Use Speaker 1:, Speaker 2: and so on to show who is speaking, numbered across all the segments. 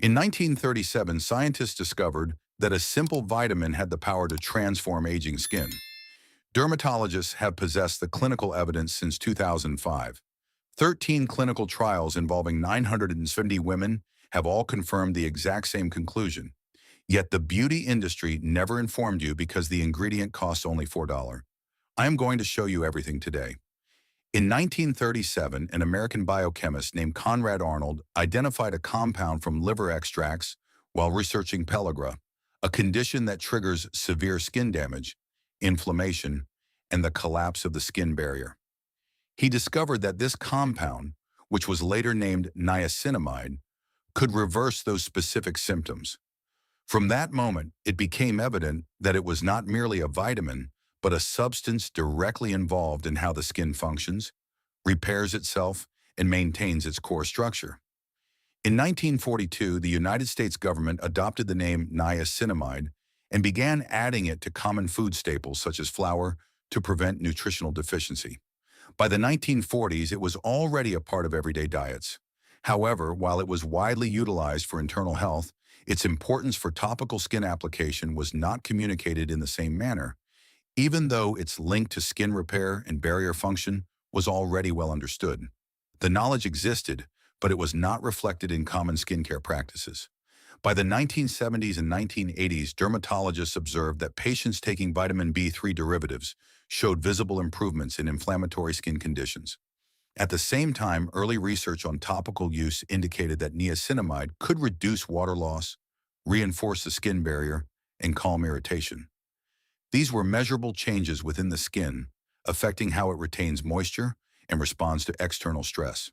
Speaker 1: In 1937, scientists discovered that a simple vitamin had the power to transform aging skin. Dermatologists have possessed the clinical evidence since 2005. 13 clinical trials involving 970 women have all confirmed the exact same conclusion. Yet the beauty industry never informed you because the ingredient costs only $4. I am going to show you everything today. In 1937, an American biochemist named Conrad Arnold identified a compound from liver extracts while researching pellagra, a condition that triggers severe skin damage, inflammation, and the collapse of the skin barrier. He discovered that this compound, which was later named niacinamide, could reverse those specific symptoms. From that moment, it became evident that it was not merely a vitamin, but a substance directly involved in how the skin functions, repairs itself, and maintains its core structure. In 1942, the United States government adopted the name niacinamide and began adding it to common food staples such as flour to prevent nutritional deficiency. By the 1940s, it was already a part of everyday diets. However, while it was widely utilized for internal health, its importance for topical skin application was not communicated in the same manner, even though its link to skin repair and barrier function was already well understood. The knowledge existed, but it was not reflected in common skincare practices. By the 1970s and 1980s, dermatologists observed that patients taking vitamin B3 derivatives showed visible improvements in inflammatory skin conditions. At the same time, early research on topical use indicated that niacinamide could reduce water loss, reinforce the skin barrier, and calm irritation. These were measurable changes within the skin, affecting how it retains moisture and responds to external stress.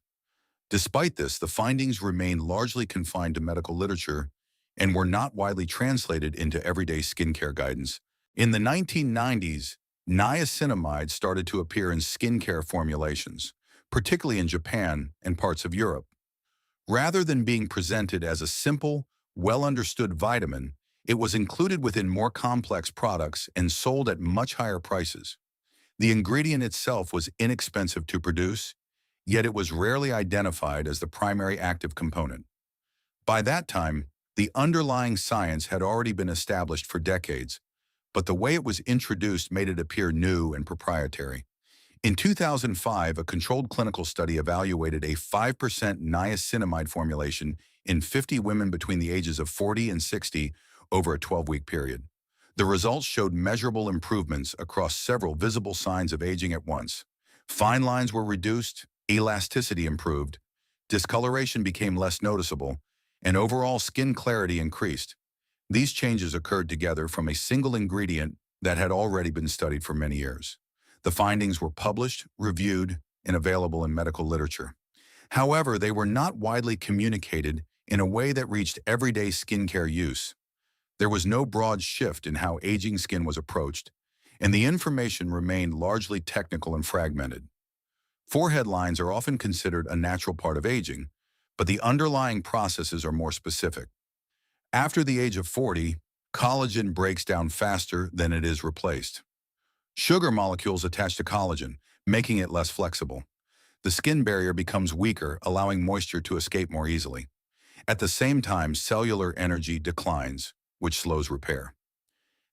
Speaker 1: Despite this, the findings remained largely confined to medical literature and were not widely translated into everyday skincare guidance. In the 1990s, niacinamide started to appear in skincare formulations, particularly in Japan and parts of Europe. Rather than being presented as a simple, well-understood vitamin, it was included within more complex products and sold at much higher prices. The ingredient itself was inexpensive to produce, yet it was rarely identified as the primary active component. By that time, the underlying science had already been established for decades, but the way it was introduced made it appear new and proprietary. In 2005, a controlled clinical study evaluated a 5% niacinamide formulation in 50 women between the ages of 40 and 60 over a 12-week period. The results showed measurable improvements across several visible signs of aging at once. Fine lines were reduced, elasticity improved, discoloration became less noticeable, and overall skin clarity increased. These changes occurred together from a single ingredient that had already been studied for many years. The findings were published, reviewed, and available in medical literature. However, they were not widely communicated in a way that reached everyday skincare use. There was no broad shift in how aging skin was approached, and the information remained largely technical and fragmented. Forehead lines are often considered a natural part of aging, but the underlying processes are more specific. After the age of 40, collagen breaks down faster than it is replaced. Sugar molecules attach to collagen, making it less flexible. The skin barrier becomes weaker, allowing moisture to escape more easily. At the same time, cellular energy declines, which slows repair.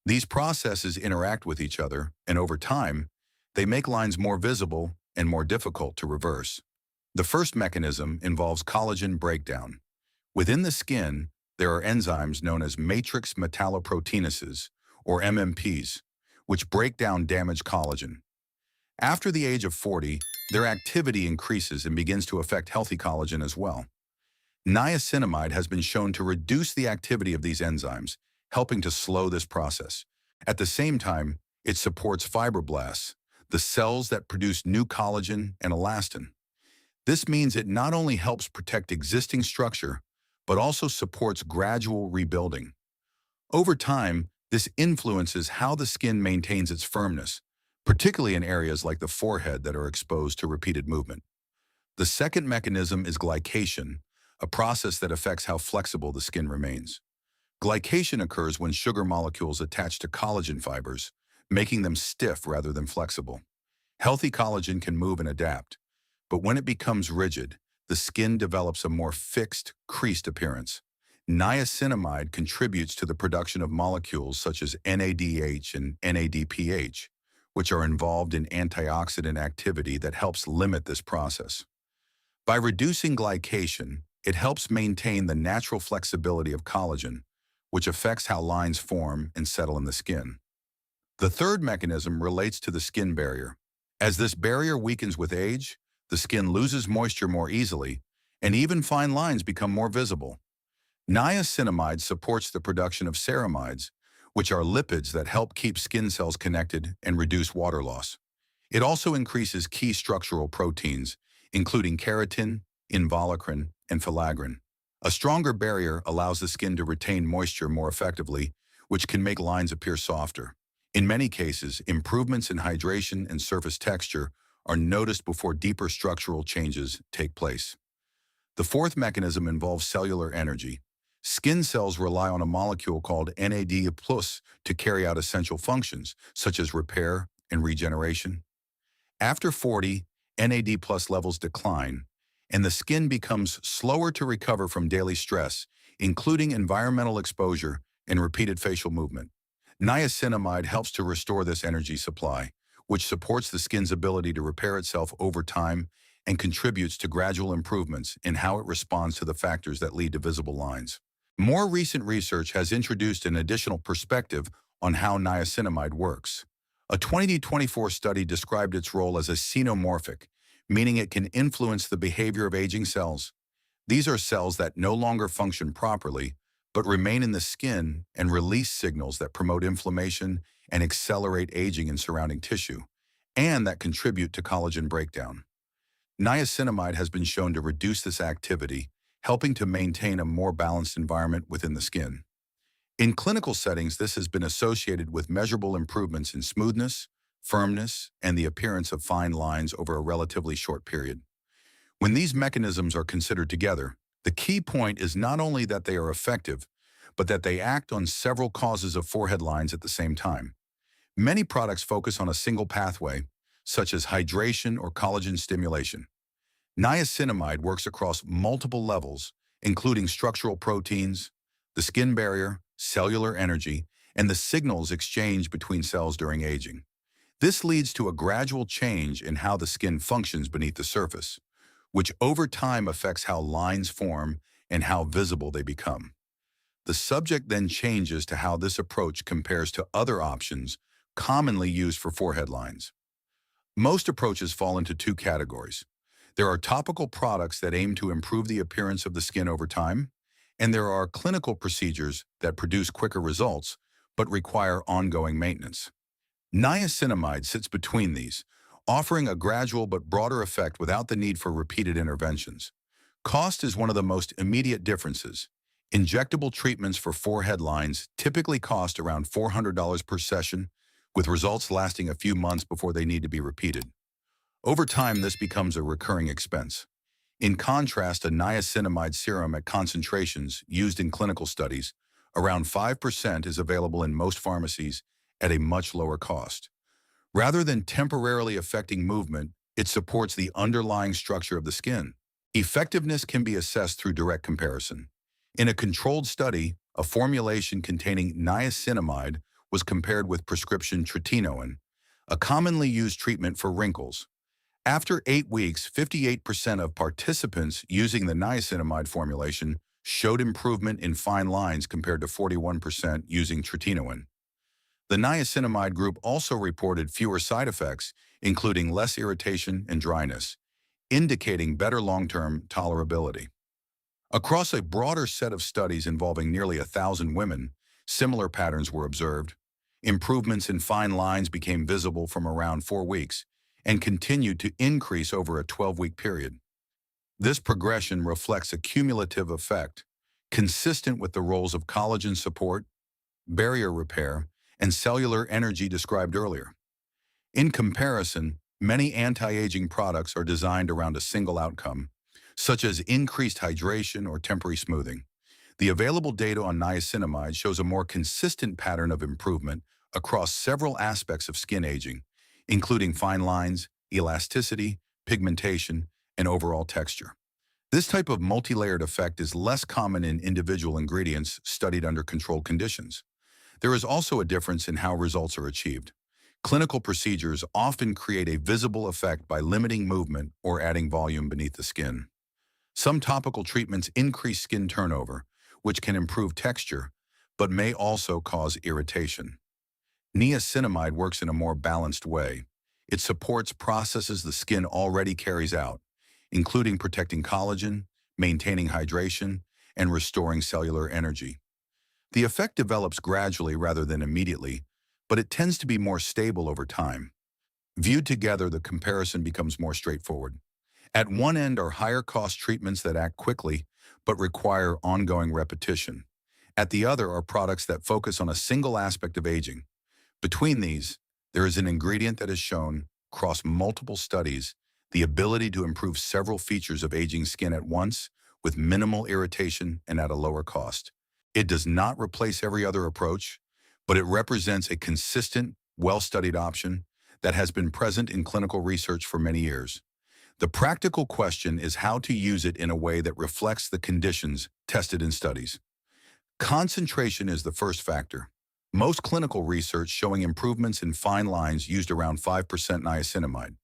Speaker 1: These processes interact with each other, and over time, they make lines more visible and more difficult to reverse. The first mechanism involves collagen breakdown. Within the skin, there are enzymes known as matrix metalloproteinases, or MMPs, which break down damaged collagen. After the age of 40, their activity increases and begins to affect healthy collagen as well. Niacinamide has been shown to reduce the activity of these enzymes, helping to slow this process. At the same time, it supports fibroblasts, the cells that produce new collagen and elastin. This means it not only helps protect existing structure, but also supports gradual rebuilding. Over time, this influences how the skin maintains its firmness, particularly in areas like the forehead that are exposed to repeated movement. The second mechanism is glycation, a process that affects how flexible the skin remains. Glycation occurs when sugar molecules attach to collagen fibers, making them stiff rather than flexible. Healthy collagen can move and adapt, but when it becomes rigid, the skin develops a more fixed, creased appearance. Niacinamide contributes to the production of molecules such as NADH and NADPH, which are involved in antioxidant activity that helps limit this process. By reducing glycation, it helps maintain the natural flexibility of collagen, which affects how lines form and settle in the skin. The third mechanism relates to the skin barrier. As this barrier weakens with age, the skin loses moisture more easily, and even fine lines become more visible. Niacinamide supports the production of ceramides, which are lipids that help keep skin cells connected and reduce water loss. It also increases key structural proteins, including keratin, involucrin, and filaggrin. A stronger barrier allows the skin to retain moisture more effectively, which can make lines appear softer. In many cases, improvements in hydration and surface texture are noticed before deeper structural changes take place. The fourth mechanism involves cellular energy. Skin cells rely on a molecule called NAD+ to carry out essential functions, such as repair and regeneration. After 40, NAD+ levels decline, and the skin becomes slower to recover from daily stress, including environmental exposure and repeated facial movement. Niacinamide helps to restore this energy supply, which supports the skin's ability to repair itself over time and contributes to gradual improvements in how it responds to the factors that lead to visible lines. More recent research has introduced an additional perspective on how niacinamide works. A 2024 study described its role as a xenomorphic, meaning it can influence the behavior of aging cells. These are cells that no longer function properly, but remain in the skin and release signals that promote inflammation and accelerate aging in surrounding tissue, and that contribute to collagen breakdown. Niacinamide has been shown to reduce this activity, helping to maintain a more balanced environment within the skin. In clinical settings, this has been associated with measurable improvements in smoothness, firmness, and the appearance of fine lines over a relatively short period. When these mechanisms are considered together, the key point is not only that they are effective, but that they act on several causes of forehead lines at the same time. Many products focus on a single pathway, such as hydration or collagen stimulation. Niacinamide works across multiple levels, including structural proteins, the skin barrier, cellular energy, and the signals exchanged between cells during aging. This leads to a gradual change in how the skin functions beneath the surface, which over time affects how lines form and how visible they become. The subject then changes to how this approach compares to other options commonly used for forehead lines. Most approaches fall into two categories. There are topical products that aim to improve the appearance of the skin over time, and there are clinical procedures that produce quicker results but require ongoing maintenance. Niacinamide sits between these, offering a gradual but broader effect without the need for repeated interventions. Cost is one of the most immediate differences. Injectable treatments for forehead lines typically cost around $400 per session, with results lasting a few months before they need to be repeated. Over time, this becomes a recurring expense. In contrast, a niacinamide serum at concentrations used in clinical studies, around 5%, is available in most pharmacies at a much lower cost. Rather than temporarily affecting movement, it supports the underlying structure of the skin. Effectiveness can be assessed through direct comparison. In a controlled study, a formulation containing niacinamide was compared with prescription tretinoin, a commonly used treatment for wrinkles. After 8 weeks, 58% of participants using the niacinamide formulation showed improvement in fine lines compared to 41% using tretinoin. The niacinamide group also reported fewer side effects, including less irritation and dryness, indicating better long-term tolerability. Across a broader set of studies involving nearly 1,000 women, similar patterns were observed. Improvements in fine lines became visible from around 4 weeks and continued to increase over a 12-week period. This progression reflects a cumulative effect, consistent with the roles of collagen support, barrier repair, and cellular energy described earlier. In comparison, many anti-aging products are designed around a single outcome, such as increased hydration or temporary smoothing. The available data on niacinamide shows a more consistent pattern of improvement across several aspects of skin aging, including fine lines, elasticity, pigmentation, and overall texture. This type of multi-layered effect is less common in individual ingredients studied under controlled conditions. There is also a difference in how results are achieved. Clinical procedures often create a visible effect by limiting movement or adding volume beneath the skin. Some topical treatments increase skin turnover, which can improve texture, but may also cause irritation. Niacinamide works in a more balanced way. It supports processes the skin already carries out, including protecting collagen, maintaining hydration, and restoring cellular energy. The effect develops gradually rather than immediately, but it tends to be more stable over time. Viewed together, the comparison becomes more straightforward. At one end are higher-cost treatments that act quickly but require ongoing repetition. At the other are products that focus on a single aspect of aging. Between these, there is an ingredient that has shown, across multiple studies, the ability to improve several features of aging skin at once with minimal irritation and at a lower cost. It does not replace every other approach, but it represents a consistent, well-studied option that has been present in clinical research for many years. The practical question is how to use it in a way that reflects the conditions tested in studies. Concentration is the first factor. Most clinical research showing improvements in fine lines used around 5% niacinamide.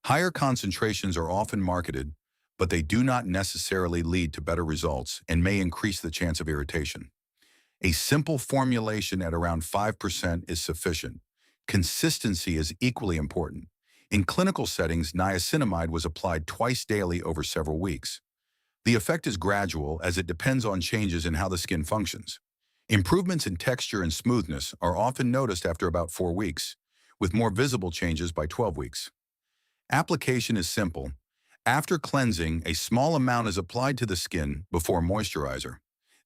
Speaker 1: Higher concentrations are often marketed, but they do not necessarily lead to better results and may increase the chance of irritation. A simple formulation at around 5% is sufficient. Consistency is equally important. In clinical settings, niacinamide was applied twice daily over several weeks. The effect is gradual as it depends on changes in how the skin functions. Improvements in texture and smoothness are often noticed after about 4 weeks, with more visible changes by 12 weeks. Application is simple. After cleansing, a small amount is applied to the skin before moisturizer.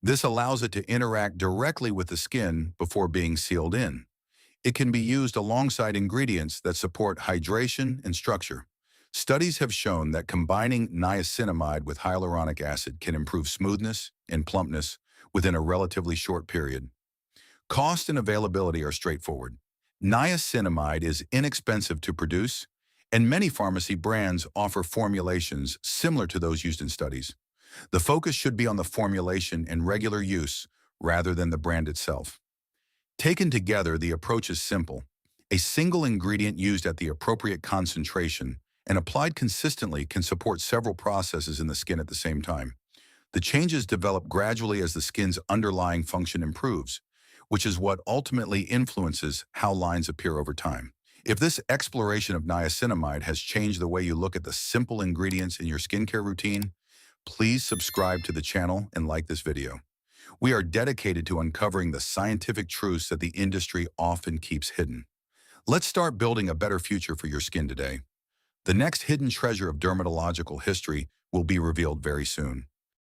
Speaker 1: This allows it to interact directly with the skin before being sealed in. It can be used alongside ingredients that support hydration and structure. Studies have shown that combining niacinamide with hyaluronic acid can improve smoothness and plumpness within a relatively short period. Cost and availability are straightforward. Niacinamide is inexpensive to produce, and many pharmacy brands offer formulations similar to those used in studies. The focus should be on the formulation and regular use rather than the brand itself. Taken together, the approach is simple. A single ingredient used at the appropriate concentration and applied consistently can support several processes in the skin at the same time. The changes develop gradually as the skin's underlying function improves, which is what ultimately influences how lines appear over time. If this exploration of niacinamide has changed the way you look at the simple ingredients in your skincare routine, please subscribe to the channel and like this video. We are dedicated to uncovering the scientific truths that the industry often keeps hidden. Let's start building a better future for your skin today. The next hidden treasure of dermatological history will be revealed very soon.